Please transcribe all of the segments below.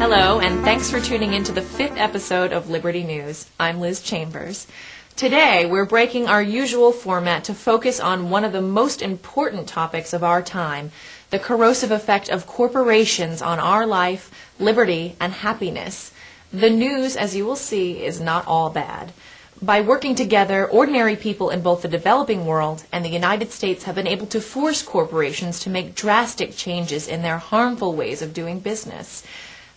Hello, and thanks for tuning in to the 5th episode of Liberty News. I'm Liz Chambers. Today, we're breaking our usual format to focus on one of the most important topics of our time, the corrosive effect of corporations on our life, liberty, and happiness. The news, as you will see, is not all bad. By working together, ordinary people in both the developing world and the United States have been able to force corporations to make drastic changes in their harmful ways of doing business.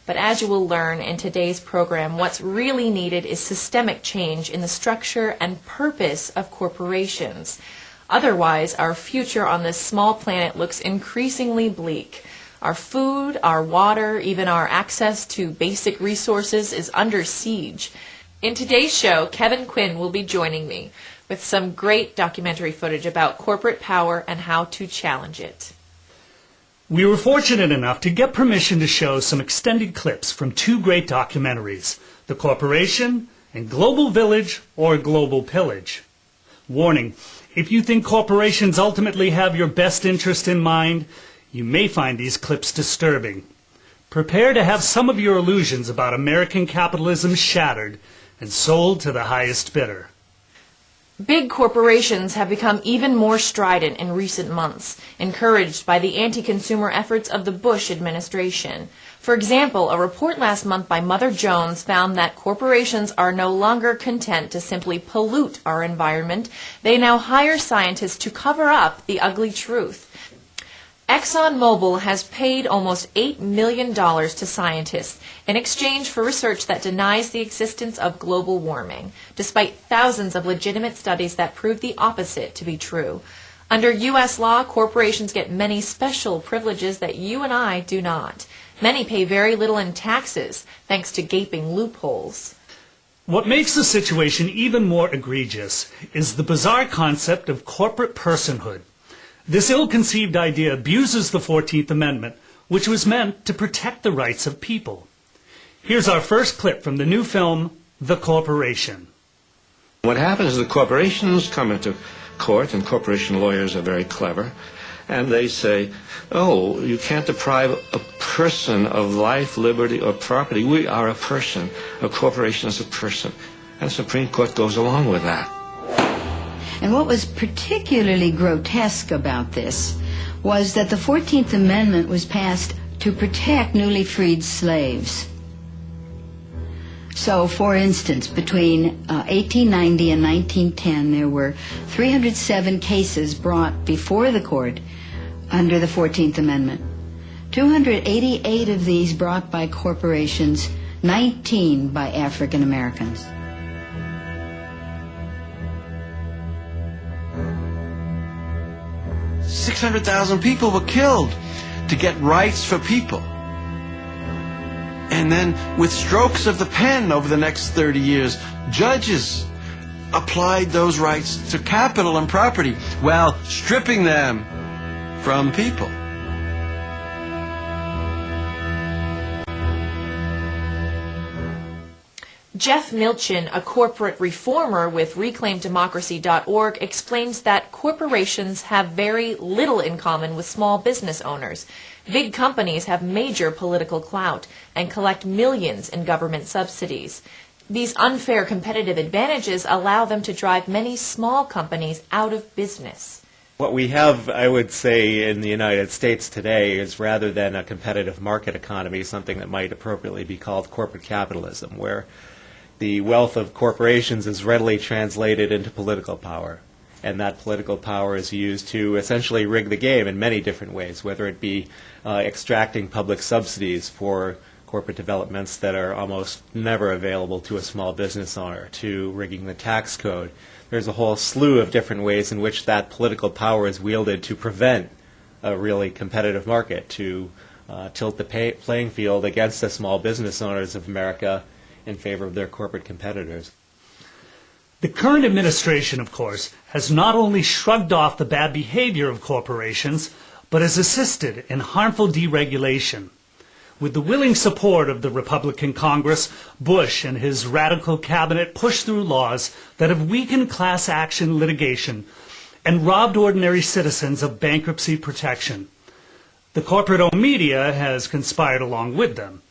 But as you will learn in today's program, what's really needed is systemic change in the structure and purpose of corporations. Otherwise, our future on this small planet looks increasingly bleak. Our food, our water, even our access to basic resources is under siege. In today's show, Quinn will be joining me with some great documentary footage about corporate power and how to challenge it. We were fortunate enough to get permission to show some extended clips from two great documentaries, The Corporation and Global Village or Global Pillage. Warning, if you think corporations ultimately have your best interest in mind, you may find these clips disturbing. Prepare to have some of your illusions about American capitalism shattered and sold to the highest bidder. Big corporations have become even more strident in recent months, encouraged by the anti-consumer efforts of the Bush administration. For example, a report last month by Mother Jones found that corporations are no longer content to simply pollute our environment. They now hire scientists to cover up the ugly truth. ExxonMobil has paid almost $8 million to scientists in exchange for research that denies the existence of global warming, despite thousands of legitimate studies that prove the opposite to be true. Under U.S. law, corporations get many special privileges that you and I do not. Many pay very little in taxes, thanks to gaping loopholes. What makes the situation even more egregious is the bizarre concept of corporate personhood. This ill-conceived idea abuses the 14th Amendment, which was meant to protect the rights of people. Here's our first clip from the new film, The Corporation. What happens is the corporations come into court, and corporation lawyers are very clever, and they say, oh, you can't deprive a person of life, liberty, or property. We are a person. A corporation is a person. And the Supreme Court goes along with that. And what was particularly grotesque about this was that the 14th Amendment was passed to protect newly freed slaves. So, for instance, between 1890 and 1910, there were 307 cases brought before the court under the 14th Amendment. 288 of these brought by corporations, 19 by African Americans. $600,000 people were killed to get rights for people. And then with strokes of the pen over the next 30 years, judges applied those rights to capital and property while stripping them from people. Jeff Milchin, a corporate reformer with ReclaimDemocracy.org, explains that corporations have very little in common with small business owners. Big companies have major political clout and collect millions in government subsidies. These unfair competitive advantages allow them to drive many small companies out of business. What we have, I would say, in the United States today is, rather than a competitive market economy, something that might appropriately be called corporate capitalism, where the wealth of corporations is readily translated into political power, and that political power is used to essentially rig the game in many different ways, whether it be extracting public subsidies for corporate developments that are almost never available to a small business owner, to rigging the tax code. There's a whole slew of different ways in which that political power is wielded to prevent a really competitive market, to tilt the playing field against the small business owners of America in favor of their corporate competitors. The current administration, of course, has not only shrugged off the bad behavior of corporations, but has assisted in harmful deregulation. With the willing support of the Republican Congress, Bush and his radical cabinet pushed through laws that have weakened class action litigation and robbed ordinary citizens of bankruptcy protection. The corporate media has conspired along with them.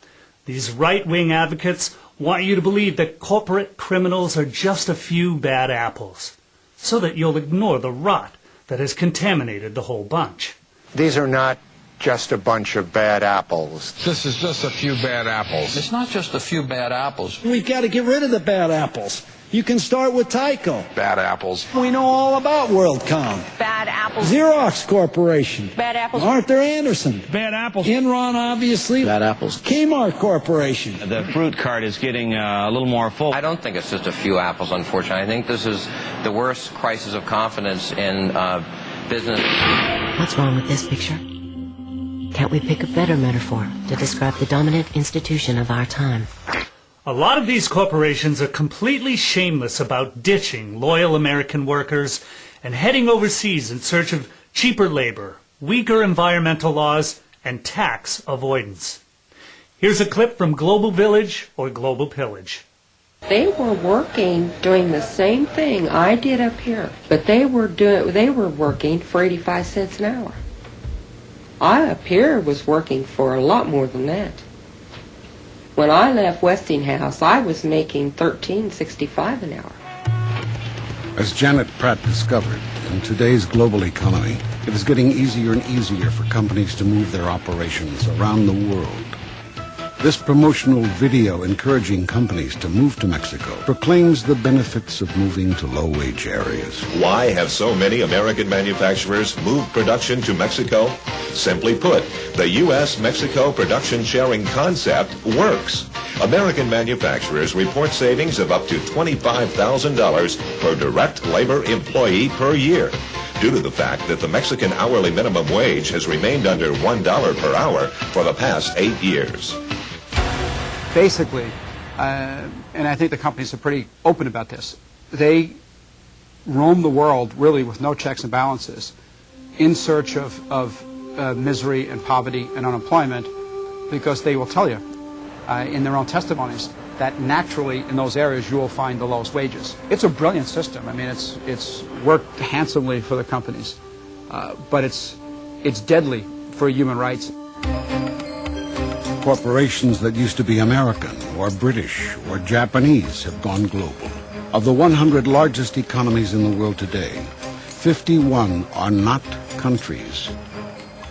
These right-wing advocates want you to believe that corporate criminals are just a few bad apples, so that you'll ignore the rot that has contaminated the whole bunch. These are not just a bunch of bad apples. This is just a few bad apples. It's not just a few bad apples. We've got to get rid of the bad apples. You can start with Tyco. Bad apples. We know all about WorldCom. Bad apples. Xerox Corporation. Bad apples. Arthur Anderson. Bad apples. Enron, obviously. Bad apples. Kmart Corporation. The fruit cart is getting a little more full. I don't think it's just a few apples, unfortunately. I think this is the worst crisis of confidence in business. What's wrong with this picture? Can't we pick a better metaphor to describe the dominant institution of our time? A lot of these corporations are completely shameless about ditching loyal American workers and heading overseas in search of cheaper labor, weaker environmental laws, and tax avoidance. Here's a clip from Global Village or Global Pillage. They were working doing the same thing I did up here, but they were working for 85 cents an hour. I up here was working for a lot more than that. When I left Westinghouse, I was making $13.65 an hour. As Janet Pratt discovered, in today's global economy, it is getting easier and easier for companies to move their operations around the world. This promotional video encouraging companies to move to Mexico proclaims the benefits of moving to low-wage areas. Why have so many American manufacturers moved production to Mexico? Simply put, the U.S.-Mexico production sharing concept works. American manufacturers report savings of up to $25,000 per direct labor employee per year, due to the fact that the Mexican hourly minimum wage has remained under $1 per hour for the past 8 years. Basically, and I think the companies are pretty open about this, they roam the world really with no checks and balances in search of misery and poverty and unemployment, because they will tell you in their own testimonies that naturally in those areas you will find the lowest wages. It's a brilliant system. I mean, it's worked handsomely for the companies, but it's deadly for human rights. Corporations that used to be American or British or Japanese have gone global. Of the 100 largest economies in the world today, 51 are not countries,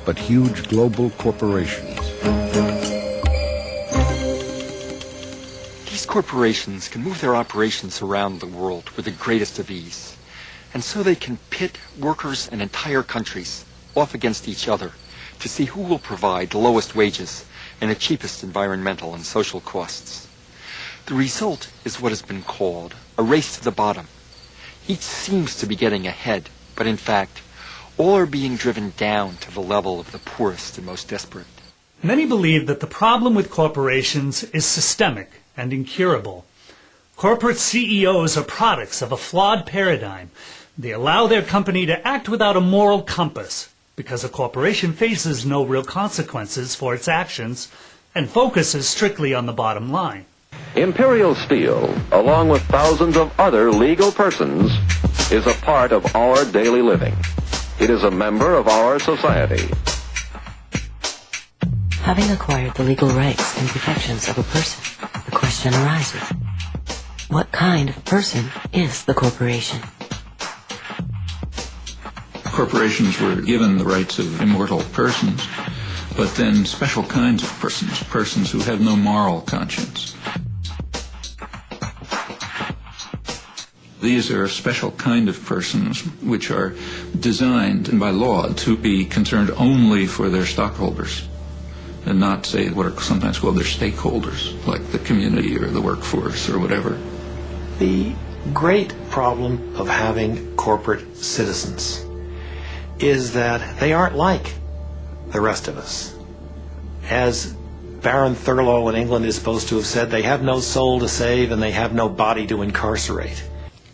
but huge global corporations. These corporations can move their operations around the world with the greatest of ease, and so they can pit workers and entire countries off against each other to see who will provide the lowest wages and the cheapest environmental and social costs. The result is what has been called a race to the bottom. Each seems to be getting ahead, but in fact, all are being driven down to the level of the poorest and most desperate. Many believe that the problem with corporations is systemic and incurable. Corporate CEOs are products of a flawed paradigm. They allow their company to act without a moral compass, because a corporation faces no real consequences for its actions and focuses strictly on the bottom line. Imperial Steel, along with thousands of other legal persons, is a part of our daily living. It is a member of our society. Having acquired the legal rights and protections of a person, the question arises, what kind of person is the corporation? Corporations were given the rights of immortal persons, but then special kinds of persons, persons who have no moral conscience. These are a special kind of persons which are designed by law to be concerned only for their stockholders and not, say, what are sometimes called their stakeholders, like the community or the workforce or whatever. The great problem of having corporate citizens is that they aren't like the rest of us. As Baron Thurlow in England is supposed to have said, they have no soul to save and they have no body to incarcerate.